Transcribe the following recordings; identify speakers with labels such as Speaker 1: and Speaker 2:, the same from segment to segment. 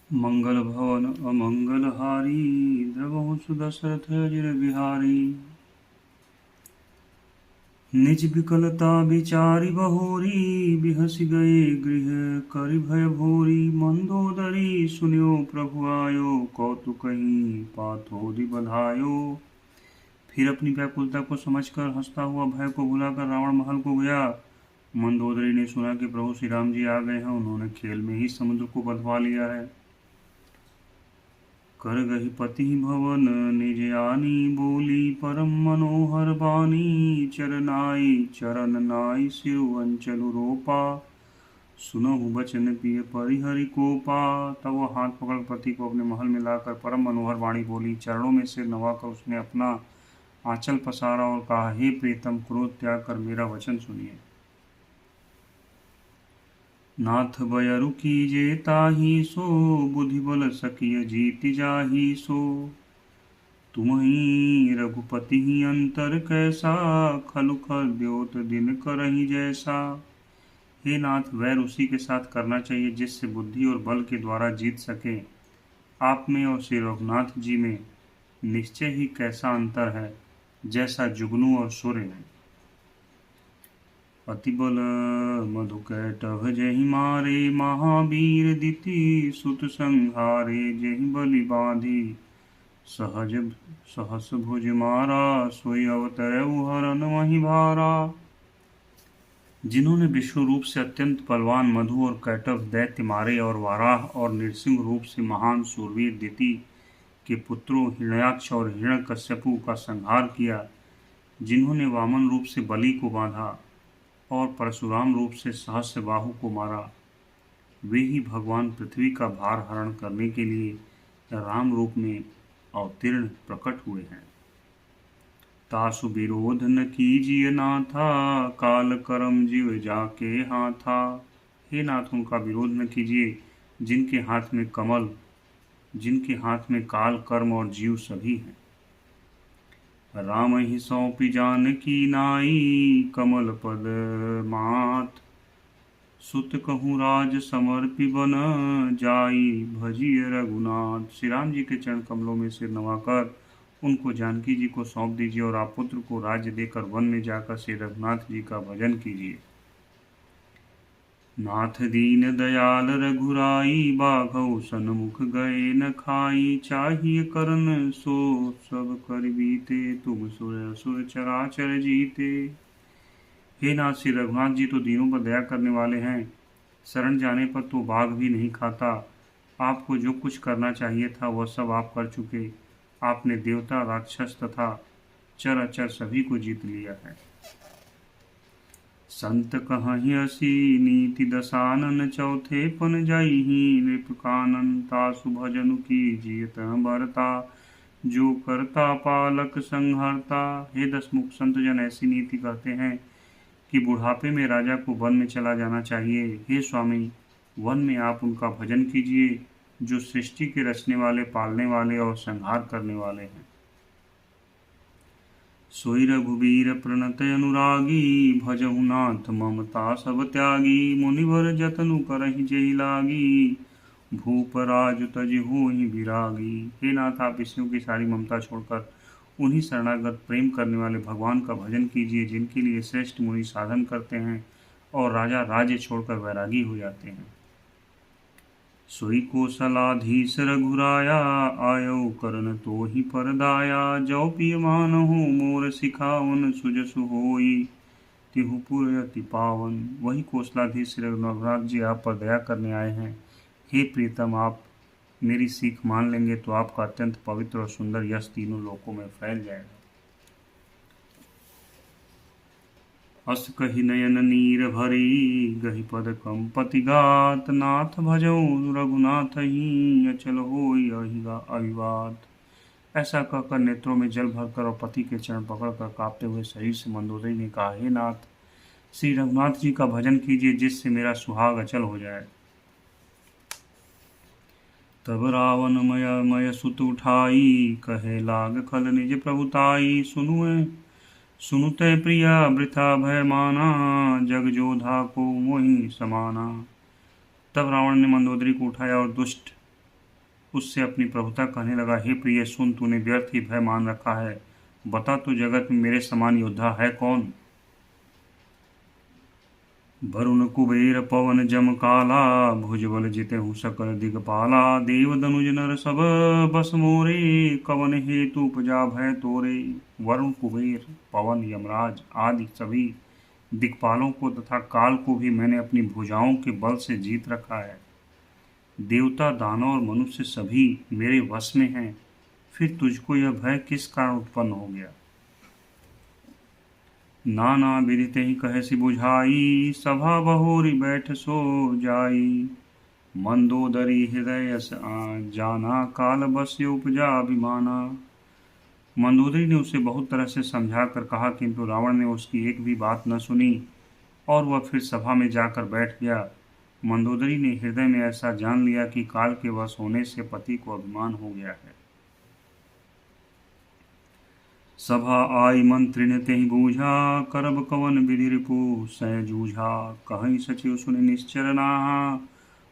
Speaker 1: मंगल भवन अमंगलहारी द्रवहु सुदशरथ अजिर बिहारी। निज विकलता विचारि बहोरी बिहसि गए गृह करि भय भोरी। मंदोदरी सुनियो प्रभु आयो कौतुकहि पाथोदि बधायो। फिर अपनी व्याकुलता को समझकर हंसता हुआ भय को भुलाकर रावण महल को गया। मंदोदरी ने सुना कि प्रभु श्री राम जी आ गए हैं। उन्होंने खेल में ही समुद्र को बंधवा लिया है। कर गही पति भवन निज आनी बोली परम मनोहर बानी। चरण नाई सिर अंचलु रोपा सुनहु बचन पिय परिहरि कोपा। तब वह हाथ पकड़ पति को अपने महल में लाकर परम मनोहर वाणी बोली। चरणों में सिर नवाकर उसने अपना आंचल पसारा और कहा, हे प्रीतम, क्रोध त्याग कर मेरा वचन सुनिए। नाथ बयरु कीजे ताहि सो बुद्धि बल सकिय जीति जाहि सो। तुम्ही रघुपति ही अंतर कैसा खलु खल द्योत दिन करहि जैसा। हे नाथ, वैर उसी के साथ करना चाहिए जिससे बुद्धि और बल के द्वारा जीत सके। आप में और श्री रघुनाथ जी में निश्चय ही कैसा अंतर है जैसा जुगनू और सूर्य में। अति बल मधुकैटभ जहि मारे महावीर दिति सुत संहारे। जहि बलि बांधी सहस भुज मारा सोई अवतरऊ हरन वही भारा। जिन्होंने विष्णु रूप से अत्यंत बलवान मधु और कैटभ दैत्य मारे और वाराह और नृसिंह रूप से महान सूरवीर दिति के पुत्रों हिरण्याक्ष और हिरण्यकश्यपु का संहार किया। जिन्होंने वामन रूप से बलि को बांधा और परशुराम रूप से सहस्र बाहु को मारा, वे ही भगवान पृथ्वी का भार हरण करने के लिए राम रूप में अवतीर्ण प्रकट हुए हैं। तासु विरोध न कीजिए नाथा काल करम जीव जाके हाथा। हे नाथ, उनका विरोध न कीजिए जिनके हाथ में काल कर्म और जीव सभी हैं। राम ही सौंपी जानकी नाई कमल पद मात। सुत कहूँ राज समर्पि बन जाई भजिय रघुनाथ। श्री राम जी के चरण कमलों में सिर नवाकर उनको जानकी जी को सौंप दीजिए और आप पुत्र को राज्य देकर वन में जाकर श्री रघुनाथ जी का भजन कीजिए। नाथ दीन दयाल रघुराई बाघौ सन्मुख गए न खाई। चाहिए करन सो सब कर बीते तुम सुर असुर चराचर जीते। हे नाथ, श्री रघुनाथ जी तो दीनों पर दया करने वाले हैं। शरण जाने पर तो बाघ भी नहीं खाता। आपको जो कुछ करना चाहिए था वह सब आप कर चुके। आपने देवता, राक्षस तथा चर अचर सभी को जीत लिया है। संत कहि असी नीति दसानन चौथे पन जाइहि नृप कानन। तासु भजनु की जियत बरता जो करता पालक संहरता। हे दसमुख, संत जन ऐसी नीति कहते हैं कि बुढ़ापे में राजा को वन में चला जाना चाहिए। हे स्वामी, वन में आप उनका भजन कीजिए जो सृष्टि के रचने वाले, पालने वाले और संहार करने वाले हैं। सोई रघुबीर प्रणत अनुरागी भजहु नाथ ममता सब त्यागी। मुनिवर जतनु करहि जेहि लागी भूप राज तज होहि विरागी। हे नाथ, आप विष्णु की सारी ममता छोड़कर उन्हीं शरणागत प्रेम करने वाले भगवान का भजन कीजिए जिनके लिए श्रेष्ठ मुनि साधन करते हैं और राजा राज्य छोड़कर वैरागी हो जाते हैं। सोई कौशलाधीश रघुराया आयो करन तो ही परदाया। जौ पिय मानहु मोर सिखावन सुजसु होई तिहु पुर अति पावन। वही कौशलाधीश श्री रघुनाथ जी आप पर दया करने आए हैं। हे प्रीतम, आप मेरी सीख मान लेंगे तो आपका अत्यंत पवित्र और सुंदर यश तीनों लोकों में फैल जाएगा। अस कहि नयन नीर भरी गहि पद कंपति गात। नाथ भजऊ रघुनाथ ही अचल होई अभिवात। ऐसा कहकर नेत्रों में जल भरकर और पति के चरण पकड़कर कांपते हुए शरीर से मंदोदरी ने कहा, हे नाथ, श्री रघुनाथ जी का भजन कीजिए जिससे मेरा सुहाग अचल हो जाए। तब रावण मय सुत उठाई कहे लाग खल निज प्रभुताई। सुनुते प्रिया वृथा भय माना जग जोधा को मोहि समाना। तब रावण ने मंदोदरी को उठाया और दुष्ट उससे अपनी प्रभुता कहने लगा, हे प्रिय सुन, तूने व्यर्थ ही भय मान रखा है। बता तो जगत में मेरे समान योद्धा है कौन। वरुण कुबेर पवन जम काला, भुजबल जितेहु सकल दिगपाला। देव दनुज नर सब बस मोरे, कवन हेतु उपजा भय तोरे। वरुण कुबेर पवन यमराज आदि सभी दिक्पालों को तथा काल को भी मैंने अपनी भुजाओं के बल से जीत रखा है। देवता दानव और मनुष्य सभी मेरे वश में हैं, फिर तुझको यह भय किस कारण उत्पन्न हो गया। नाना विदित ही कहसी बुझाई, सभा बहोरी बैठ सो जाई। मंदोदरी हृदय जाना, काल बस उपजा अभिमाना। मंदोदरी ने उसे बहुत तरह से समझा कर कहा, किंतु रावण ने उसकी एक भी बात न सुनी और वह फिर सभा में जाकर बैठ गया। मंदोदरी ने हृदय में ऐसा जान लिया कि काल के वश होने से पति को अभिमान हो गया है। सभा आई मंत्री ने तेहि बूझा, करब कवन विधि रिपु सै जूझा। कहीं सचिव सुनि निश्चर नाहा,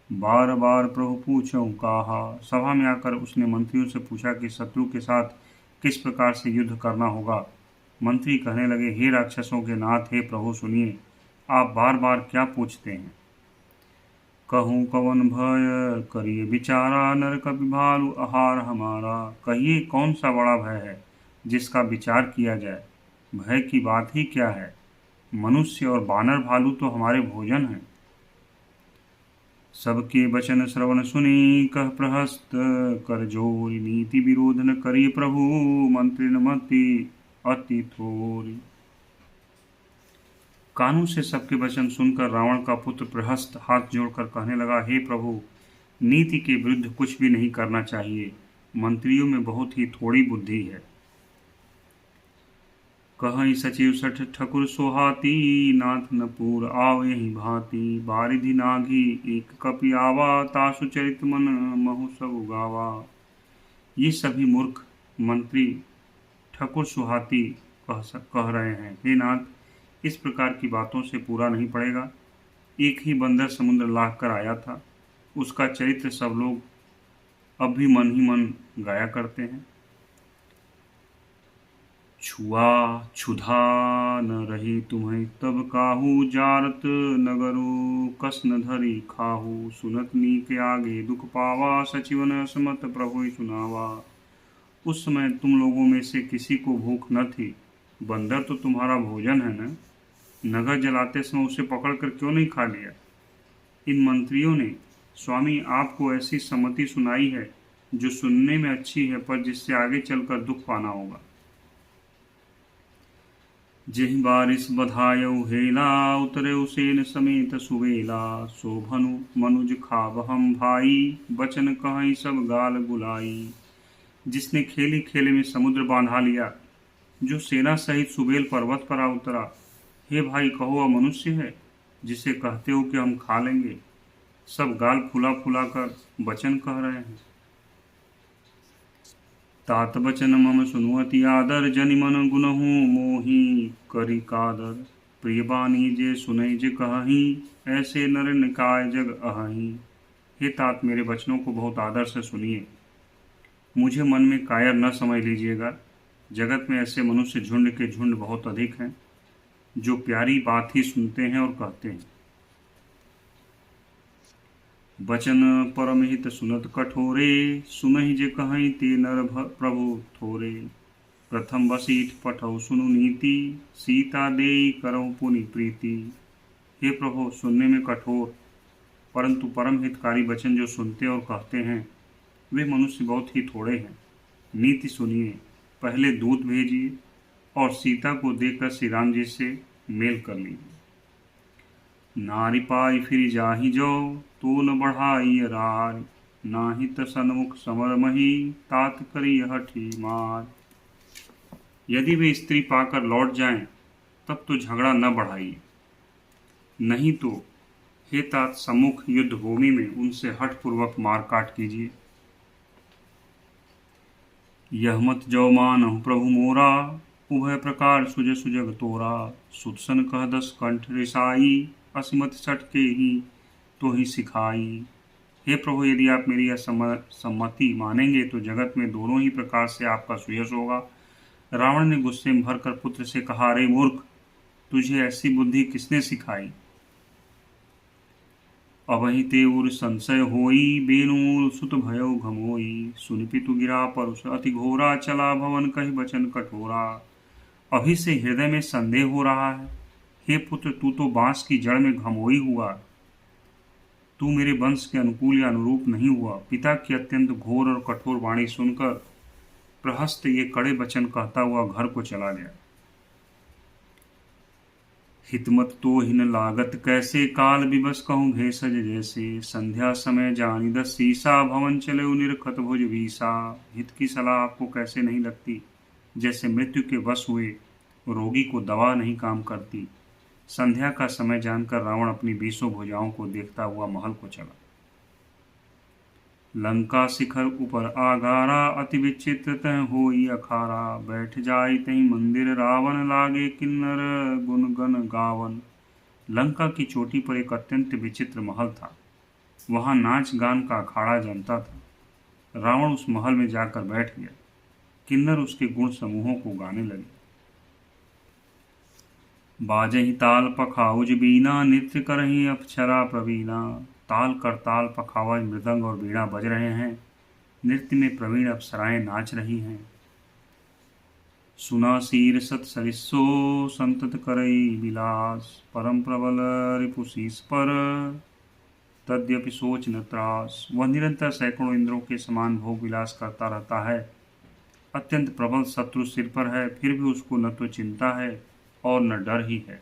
Speaker 1: बार बार प्रभु पूछऊं काहा। सभा में आकर उसने मंत्रियों से पूछा कि शत्रु के साथ किस प्रकार से युद्ध करना होगा। मंत्री कहने लगे, हे राक्षसों के नाथ, हे प्रभु सुनिए, आप बार बार क्या पूछते हैं। कहूँ कवन भय करिए विचारा, नर कपि भालु आहार हमारा। कहिए कौन सा बड़ा भय है जिसका विचार किया जाए। भय की बात ही क्या है, मनुष्य और बानर भालू तो हमारे भोजन हैं। सबके वचन श्रवण सुनी, कह प्रहस्त कर जोरी। नीति विरोध न करिए प्रभु, मंत्री न मति अति थोरी। कानों से सबके वचन सुनकर रावण का पुत्र प्रहस्त हाथ जोड़कर कहने लगा, हे प्रभु, नीति के विरुद्ध कुछ भी नहीं करना चाहिए। मंत्रियों में बहुत ही थोड़ी बुद्धि है। कहीं सचिव सठ ठकुर सोहाती, नाथ नपुर आवे ही भांति। बारिधि नाघी एक कपि आवा, तासु चरित मन महु सब गावा। ये सभी मूर्ख मंत्री ठकुर सुहाती कह रहे हैं, हे नाथ, इस प्रकार की बातों से पूरा नहीं पड़ेगा। एक ही बंदर समुद्र लाग कर आया था, उसका चरित्र सब लोग अब भी मन ही मन गाया करते हैं। छुआ क्षुधा न रही तुम्हें तब काहू, जारत नगरो कस न धरी खाहू। सुनत नी के आगे दुख पावा, सचिवन असमत प्रभु सुनावा। उस समय तुम लोगों में से किसी को भूख न थी, बंदर तो तुम्हारा भोजन है न। नगर जलाते समय उसे पकड़कर क्यों नहीं खा लिया। इन मंत्रियों ने स्वामी आपको ऐसी सम्मति सुनाई है जो सुनने में अच्छी है, पर जिससे आगे चलकर दुख पाना होगा। जेहि बारिश बधायऊ हेला, उतरे उसेन समेत सुवेला। शोभनु मनुज खाब हम भाई, बचन कहीं सब गाल गुलाई। जिसने खेली खेले में समुद्र बांधा लिया, जो सेना सहित सुबेल पर्वत पर आ उतरा। हे भाई, कहो वह मनुष्य है जिसे कहते हो कि हम खा लेंगे। सब गाल फुला फुला कर वचन कह रहे हैं। तात बचन मम सुनुअति आदर, जनि मन गुनहु मोहि करि कादर। प्रिय बानी जे सुनै जे कहहीं, ऐसे नर निकाय जग अहहीं। हे तात, मेरे वचनों को बहुत आदर से सुनिए, मुझे मन में कायर न समझ लीजिएगा। जगत में ऐसे मनुष्य झुंड के झुंड बहुत अधिक हैं, जो प्यारी बात ही सुनते हैं और कहते हैं। बचन परमहित सुनत कठोरे, सुनहि जे कहीं ते नर प्रभु थोरे। प्रथम वसीठ पठौ सुनु नीति, सीता देई करहु पुनि प्रीति। हे प्रभु, सुनने में कठोर परंतु परम हितकारी वचन जो सुनते और कहते हैं, वे मनुष्य बहुत ही थोड़े हैं। नीति सुनिए, पहले दूत भेजिए और सीता को देखकर श्री राम जी से मेल कर लीजिए। नारी पाई फिर जाहि जो, तो न बढ़ाई रार। नाहि त सन्मुख समर मही, तात करी हठी मार। यदि वे स्त्री पाकर लौट जाएं, तब तो झगड़ा न बढ़ाइए, नहीं तो हे तात सम्मुख युद्ध भूमि में उनसे हठपूर्वक मार काट कीजिए। यह मत जो मानहु प्रभु मोरा, उभय प्रकार सुज सुजग तोरा। सुदसन कह 10 कंठ रिसाई, असिमत सट के ही तो ही सिखाई। हे प्रभु, यदि आप मेरी यह सम्मति मानेंगे तो जगत में दोनों ही प्रकार से आपका सुयश होगा। रावण ने गुस्से में भरकर पुत्र से कहा, अरे मूर्ख, तुझे ऐसी बुद्धि किसने सिखाई? अबहि तेउर संशय होई, बेनूर सुत भयो घमोई। सुन पितु गिरा परुष अति घोरा, चला भवन कहि बचन कठोरा। अभी से हृदय में संदेह हो रहा है। हे पुत्र, तू तो बांस की जड़ में घमोई हुआ। तू मेरे वंश के अनुकूल या अनुरूप नहीं हुआ। पिता की अत्यंत घोर और कठोर वाणी सुनकर प्रहस्त ये कड़े वचन कहता हुआ घर को चला गया। हितमत तो हिन लागत कैसे, काल विवश कहूँ भेषज जैसे। संध्या समय जानी दस सीसा, भवन चले निरखत भुज वीसा। हित की सलाह आपको कैसे नहीं लगती? जैसे मृत्यु के वश हुए रोगी को दवा नहीं काम करती। संध्या का समय जानकर रावण अपनी 20 भुजाओं को देखता हुआ महल को चला। लंका शिखर ऊपर आगारा, अति विचित्र तह होई अखारा। बैठ जाई तही मंदिर रावण, लागे किन्नर गुण गन गावन। लंका की चोटी पर एक अत्यंत विचित्र महल था। वहां नाच गान का अखाड़ा जमता था। रावण उस महल में जाकर बैठ गया। किन्नर उसके गुण समूहों को गाने लगे। बाजहि ताल पखाउज बीना, नृत्य करही अप्सरा प्रवीणा। ताल करताल पखावज मृदंग और बीणा बज रहे हैं। नृत्य में प्रवीण अप्सराएं नाच रही हैं। सुना शीर सत सरिस्सो, संतत करई विलास। परम प्रबल रिपुशीस पर, तद्यपि सोच न त्रास। वह निरंतर सैकड़ों इंद्रों के समान भोग विलास करता रहता है। अत्यंत प्रबल शत्रु सिर पर है, फिर भी उसको न तो चिंता है और न डर ही है।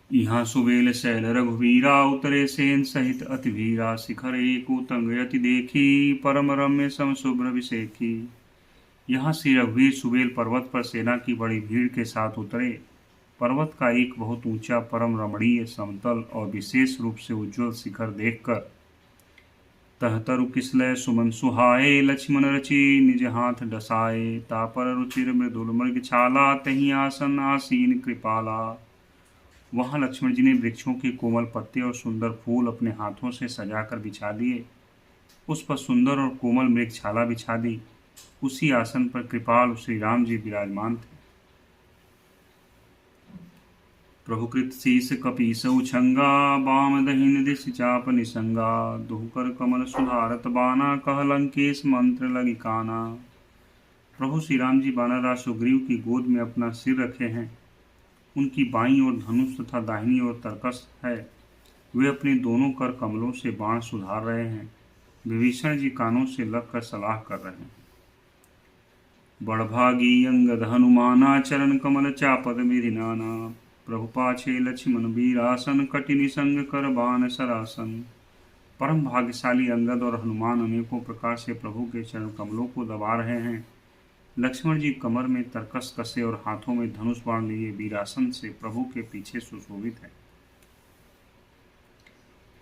Speaker 1: यहाँ सुबेल शैल रघुवीरा, उतरे सेन सहित अति वीरा। शिखर एक उतंग यति देखी, परम रम्य सम शुभ्र विषेखी। यहाँ श्री रघुवीर सुबेल पर्वत पर सेना की बड़ी भीड़ के साथ उतरे। पर्वत का एक बहुत ऊंचा परम रमणीय समतल और विशेष रूप से उज्ज्वल शिखर देखकर तहतरु किसलय सुमन सुहाए। लक्ष्मण रचि निज हाथ डसाए, तापर रुचिर मृदुल मृग छाला। तही आसन आसीन कृपाला। वहां लक्ष्मण जी ने वृक्षों के कोमल पत्ते और सुंदर फूल अपने हाथों से सजाकर बिछा दिए। उस पर सुंदर और कोमल मृगछाला बिछा दी। उसी आसन पर कृपाल श्री राम जी विराजमान थे। प्रभुकृत शीस कपीस उछंगा, बाम दहिन दिश चाप निसंगा। दुहकर कमल सुधारत बाना, कह लंकेश मंत्र लगी काना। प्रभु श्री राम जी वानरराज सुग्रीव की गोद में अपना सिर रखे हैं। उनकी बाईं ओर धनुष तथा दाहिनी ओर तरकस है। वे अपने दोनों कर कमलों से बाण सुधार रहे हैं। विभीषण जी कानों से लगकर सलाह कर रहे हैं। बड़भागी अंगद हनुमाना, चरण कमल चापद मिरिनाना। प्रभु पाछे लक्ष्मण वीरासन, कटिनि संग कर बाण सरासन। परम भाग्यशाली अंगद और हनुमान अनेकों प्रकार से प्रभु के चरण कमलों को दबा रहे हैं। लक्ष्मण जी कमर में तरकस कसे और हाथों में धनुष बाण लिए वीरासन से प्रभु के पीछे सुशोभित है।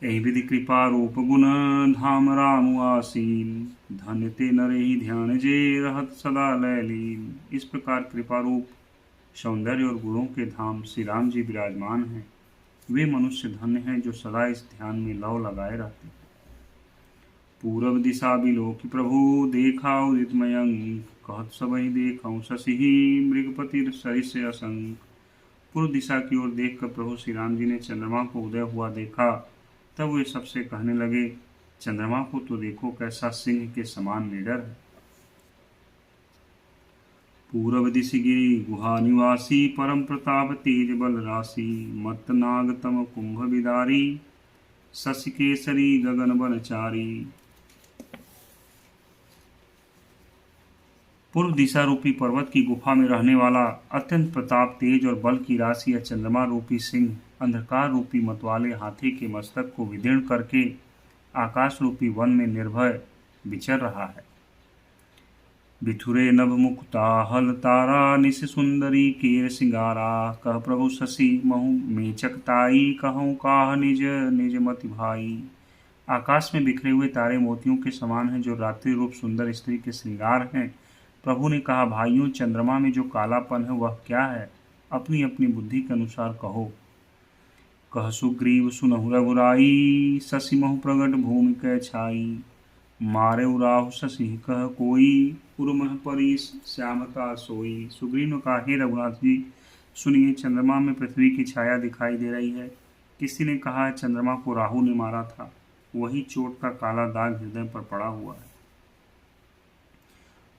Speaker 1: यही विधि कृपा रूप गुण, धाम राम आसीन। धन्य ते नरे ध्यान जे, रहत सदा लयलीन। इस प्रकार कृपा रूप सौंदर्य और गुणों के धाम श्री राम जी विराजमान हैं। वे मनुष्य धन्य हैं जो सदा इस ध्यान में लव लगाए रहते हैं। पूरब दिशा बिलोकि प्रभु, देखा उदित मयंक। कहत सबहि देखऊँ शशि, मृगपति सरिस असंक। पूर्व दिशा की ओर देखकर प्रभु श्री राम जी ने चंद्रमा को उदय हुआ देखा। तब वे सबसे कहने लगे, चंद्रमा को तो देखो, कैसा सिंह के समान निडर है। पूरब दिशि गिरि गुहा निवासी, परम प्रताप तेज बल राशि। मत्त नाग तम कुंभ विदारी, शशि केसरी गगन बनचारी। पूर्व दिशा रूपी पर्वत की गुफा में रहने वाला अत्यंत प्रताप तेज और बल की राशि, या चंद्रमा रूपी सिंह अंधकार रूपी मतवाले हाथी के मस्तक को विदीर्ण करके आकाश रूपी वन में निर्भय विचर रहा है। बिठुरे नभ मुकुता हल तारा, निश सुंदरी केर सिंगारा। कह प्रभु शशि महु मेचकताई, कहूँ काह निज निज मति भाई। आकाश में बिखरे हुए तारे मोतियों के समान हैं, जो रात्रि रूप सुंदर स्त्री के श्रृंगार हैं। प्रभु ने कहा, भाइयों, चंद्रमा में जो कालापन है वह क्या है? अपनी अपनी बुद्धि के अनुसार कहो। कह सुग्रीव सुनहु रघुराई, शशि महु प्रगट भूमि कै छाई। मारे उराहु शशि कह कोई, उर्मह परी श्यामता सोई। सुग्रीव ने कहा, हे रघुनाथ जी सुनिए, चंद्रमा में पृथ्वी की छाया दिखाई दे रही है। किसी ने कहा है चंद्रमा को राहु ने मारा था, वही चोट का काला दाग हृदय पर पड़ा हुआ है।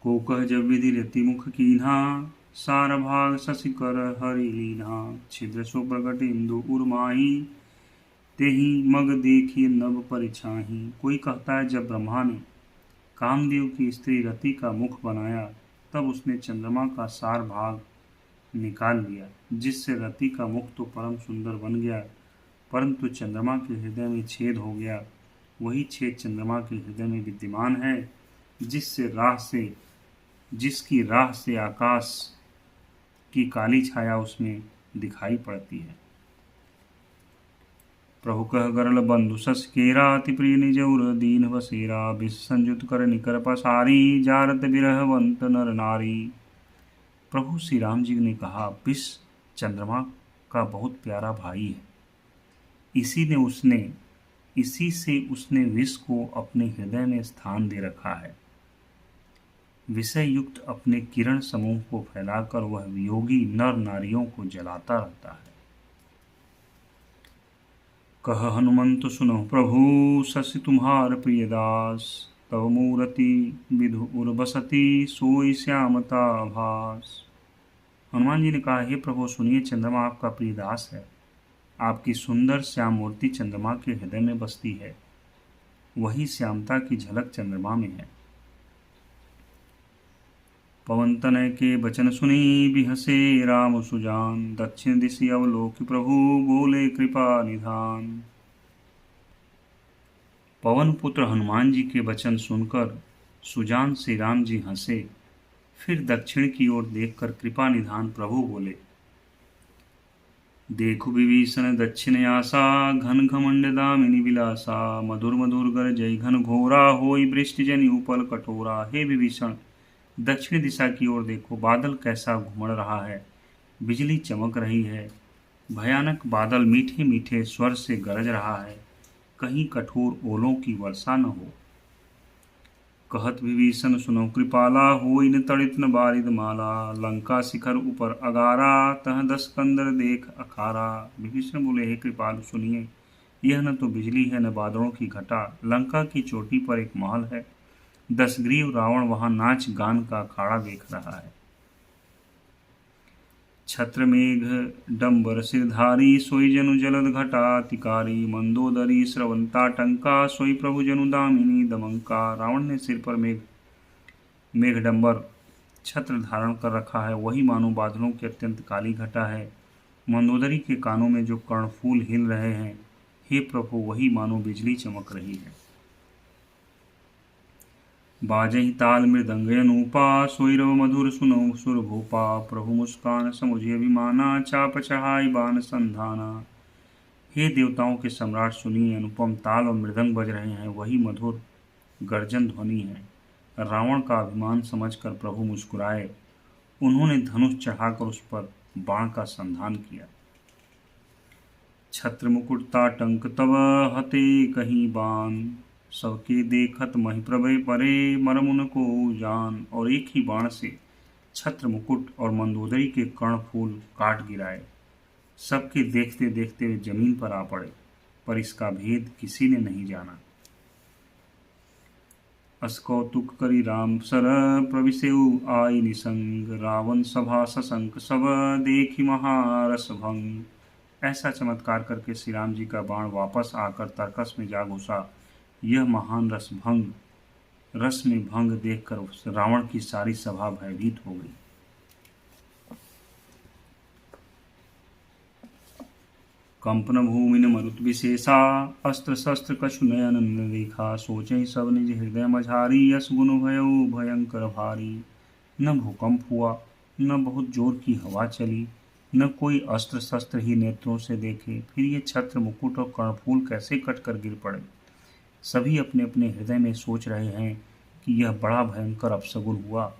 Speaker 1: को कह जब विधि रति मुख कीन्हा, सार भाग शशि कर हरि लीन्हा। छिद्र सो प्रगट इंदु उर्माही, तेहि मग देखिए नभ परिछाही। कोई कहता है जब ब्रह्मा ने कामदेव की स्त्री रति का मुख बनाया, तब उसने चंद्रमा का सार भाग निकाल लिया, जिससे रति का मुख तो परम सुंदर बन गया, परंतु चंद्रमा के हृदय में छेद हो गया। वही छेद चंद्रमा के हृदय में विद्यमान है, जिसकी राह से आकाश की काली छाया उसमें दिखाई पड़ती है। प्रभु कह गरल बंधु सस केरा, अति प्रिय निज उर दीन बसेरा। विष संयुत कर निकर पसारी, जारत विरहवंत नर नारी। प्रभु श्री राम जी ने कहा, विष चंद्रमा का बहुत प्यारा भाई है, इसी से उसने विष को अपने हृदय में स्थान दे रखा है। विषय युक्त अपने किरण समूह को फैलाकर वह वियोगी नर नारियों को जलाता रहता है। कह हनुमंत सुनो प्रभु, शशि तुम्हार प्रिय दास। तव मूरति विधु उर्वसति, सोई श्यामता भास। हनुमान जी ने कहा, हे प्रभु सुनिए, चंद्रमा आपका प्रिय दास है। आपकी सुंदर श्याम मूर्ति चंद्रमा के हृदय में बसती है, वही श्यामता की झलक चंद्रमा में है। पवन तनय के वचन सुनी, बिहसे राम सुजान। दक्षिण दिशि अवलोकि प्रभु, बोले कृपा निधान। पवन पुत्र हनुमान जी के वचन सुनकर सुजान श्री राम जी हंसे, फिर दक्षिण की ओर देखकर कृपा निधान प्रभु बोले, देखु विभीषण दक्षिण आसा, घन घमंड दामिनी विलासा। मधुर मधुर गर जय घन घोरा, होई वृष्टि जनि उपल कठोरा। हे विभीषण, दक्षिण दिशा की ओर देखो, बादल कैसा घुमड़ रहा है, बिजली चमक रही है, भयानक बादल मीठे मीठे स्वर से गरज रहा है, कहीं कठोर ओलों की वर्षा न हो। कहत विभीषण सुनो कृपाला, होई न तड़ित न बारिद माला। लंका शिखर ऊपर अगारा, तह 10 कंदर देख अखारा। विभीषण बोले, हे कृपालु सुनिए, यह न तो बिजली है न बादलों की घटा। लंका की चोटी पर एक महल है, 10 ग्रीव रावण वहां नाच गान का अखाड़ा देख रहा है। छत्र मेघ डंबर सिरधारी, सोई जनु जलद घटातिकारी। मंदोदरी स्रवंता टंका, सोई प्रभु जनु दामिनी दमंका। रावण ने सिर पर मेघडंबर छत्र धारण कर रखा है, वही मानो बादलों की अत्यंत काली घटा है। मंदोदरी के कानों में जो कर्णफूल हिल रहे हैं, हे प्रभु वही मानो बिजली चमक रही है। बाजहि ताल मृदंग अनूपा, सोई रव मधुर सुनो सुर भूपा। प्रभु मुस्कान समुझे अभिमाना, चाप चढ़ाई बाण संधाना। हे देवताओं के सम्राट सुनिए, अनुपम ताल और मृदंग बज रहे हैं, वही मधुर गर्जन ध्वनि है। रावण का अभिमान समझकर प्रभु मुस्कुराए, उन्होंने धनुष चढ़ाकर उस पर बाण का संधान किया। छत्र मुकुट ताटंक तव, हते कहीं बाण। सबके देखत महि प्रभय परे, मरम उनको जान। और एक ही बाण से छत्र मुकुट और मंदोदरी के कर्णफूल काट गिराए। सबके देखते देखते वे जमीन पर आ पड़े, पर इसका भेद किसी ने नहीं जाना। अस कौतुक करी राम सर, प्रविसेउ आई निसंग। रावण सभा सशंक सब, देखी महारस भंग। ऐसा चमत्कार करके श्री राम जी का बाण वापस आकर तर्कस में जा घुसा। यह महान रस में भंग देखकर रावण की सारी सभा भयभीत हो गई। कंपन भूमि न मरुत विशेषा, अस्त्र शस्त्र कछु नयन न देखा। सोचहि सब निज हृदय मझारी, यस गुण भयउ भयंकर भारी। न भूकंप हुआ, न बहुत जोर की हवा चली, न कोई अस्त्र शस्त्र ही नेत्रों से देखे। फिर ये छत्र मुकुट और कर्णफूल कैसे कटकर गिर पड़े। सभी अपने अपने हृदय में सोच रहे हैं कि यह बड़ा भयंकर अपशगुन हुआ।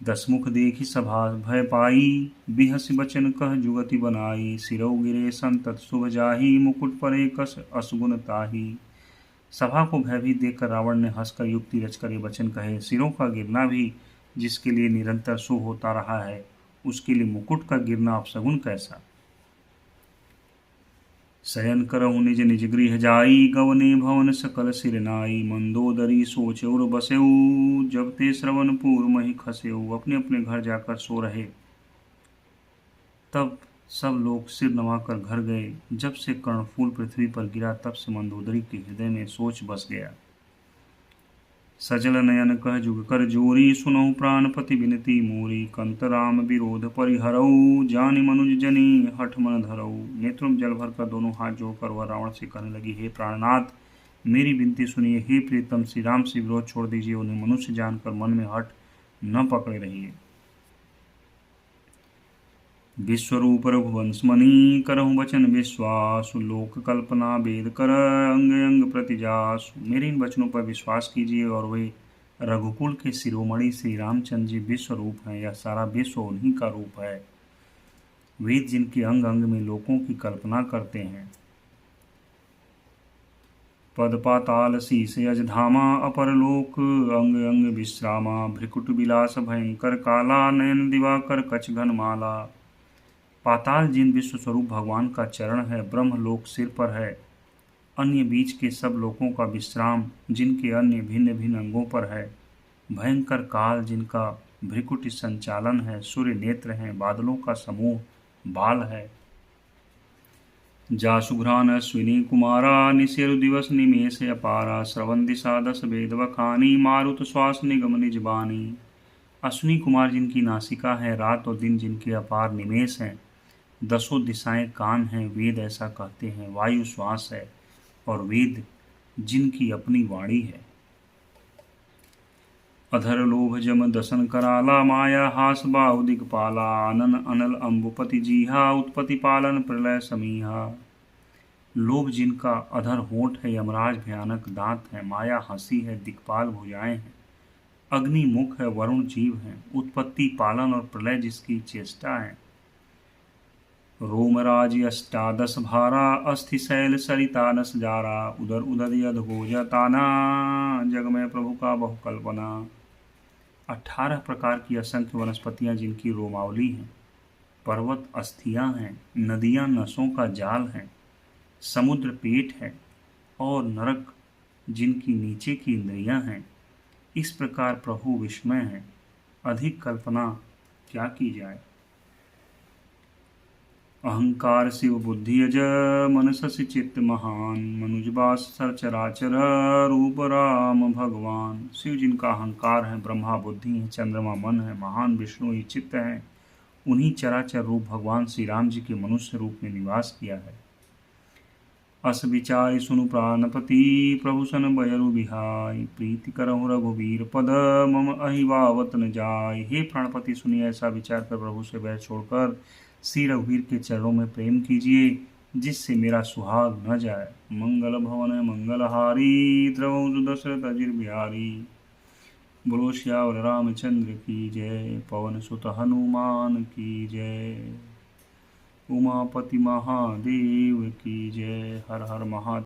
Speaker 1: दसमुख देखी सभा भय पाई, बिहस बचन कह जुगति बनाई। सिरौ गिरे संतत शुभ जाहि, मुकुट परे कस असगुन ताहि। सभा को भयभीत देखकर रावण ने हंसकर युक्ति रचकर ये वचन कहे, सिरों का गिरना भी जिसके लिए निरंतर शुभ होता रहा है, उसके लिए मुकुट का गिरना अपशगुन कैसा। शयन करहु निज निज गृह जाई, गवने भवन सकल सिर नाई। मंदोदरी सोचौर बसेऊ, जब ते श्रवण पूर मही खसेऊ। अपने अपने घर जाकर सो रहे। तब सब लोग सिर नवाकर घर गए। जब से कर्णफूल पृथ्वी पर गिरा, तब से मंदोदरी के हृदय में सोच बस गया। सजल नयन कह जुग कर जोरी, सुनहु प्राणपति विनती मोरी। कंत राम विरोध परिहरऊ, जानि मनुज जनी हठ मन धरऊ। नेत्रों में जल भर कर दोनों हाथ जोड़कर वह रावण से कहने लगी, हे प्राणनाथ, मेरी विनती सुनिए। हे प्रीतम, श्री राम से विरोध छोड़ दीजिए। उन्हें मनुष्य जानकर मन में हठ न पकड़े रहिए। विश्वरूप रघुवंश मणि, करहु वचन विश्वासु। लोक कल्पना वेद कर, अंग अंग प्रतिजासु। मेरे इन वचनों पर विश्वास कीजिए और वे रघुकुल के शिरोमणि श्री रामचंद्र जी विश्वरूप हैं। यह सारा विश्व उन्हीं का रूप है। वेद जिनके अंग अंग में लोकों की कल्पना करते हैं। पद पाताल शीस यजधामा, अपर लोक अंग अंग विश्रामा। भ्रिकुट विलास भयंकर काला, नयन दिवाकर कछ घनमाला। पाताल जिन विश्व स्वरूप भगवान का चरण है, ब्रह्म लोक सिर पर है। अन्य बीच के सब लोकों का विश्राम जिनके अन्य भिन्न भिन्न अंगों पर है। भयंकर काल जिनका भ्रिकुट संचालन है। सूर्य नेत्र हैं, बादलों का समूह बाल है। जासुघ्रान अश्विनी कुमारा, निशेरु दिवस निमेष अपारा। श्रवण दिशा दस वेद बखानी, मारुत श्वास निगम निज बानी। अश्विनी कुमार जिनकी नासिका है, रात और दिन जिनके अपार निमेष हैं। दसों दिशाएं कान हैं, वेद ऐसा कहते हैं। वायु श्वास है और वेद जिनकी अपनी वाणी है। अधर लोभ जम दसन कराला, माया हास बाहु दिगपाला। अनन अनल अम्बुपति जीहा, उत्पत्ति पालन प्रलय समीहा। लोभ जिनका अधर होंठ है, यमराज भयानक दांत है। माया हंसी है, दिक्पाल भुजाएं हैं। अग्नि मुख है, वरुण जीव हैं। उत्पत्ति पालन और प्रलय जिसकी चेष्टा है। रोमराज अष्टादश भारा, अस्थि शैल सरिता नस जारा। उदर उदर यद हो जाताना, जगमय प्रभु का बहु कल्पना। 18 प्रकार की असंख्य वनस्पतियां जिनकी रोमावली हैं। पर्वत अस्थियां हैं, नदियां नसों का जाल हैं। समुद्र पेट है और नरक जिनकी नीचे की इंद्रियां हैं। इस प्रकार प्रभु विस्मय है, अधिक कल्पना क्या की जाए। अहंकार शिव बुद्धि अज, मन शशि चित्त महान। मनुजबास सरचराचर, रूप राम भगवान। शिव जिनका अहंकार है, ब्रह्मा बुद्धि है, चंद्रमा मन है, महान विष्णु ही चित्त है। उन्हीं चराचर रूप भगवान श्री राम जी के मनुष्य रूप में निवास किया है। अस विचारि सुनु प्राणपति, प्रभु सन बयरु बिहाई। प्रीति करहु रघुवीर पद, मम अहिवावत न जाय। हे प्राणपति, सुनिए, ऐसा विचार कर प्रभु से बैर छोड़कर श्री रघुवीर के चरणों में प्रेम कीजिए, जिससे मेरा सुहाग न जाए। मंगल भवन मंगलहारी, द्रवौ दशरथ अजिर बिहारी। बोलो श्यावर रामचंद्र की जय, पवन सुत हनुमान की जय। उमापति महादेव की जय। हर हर महादेव।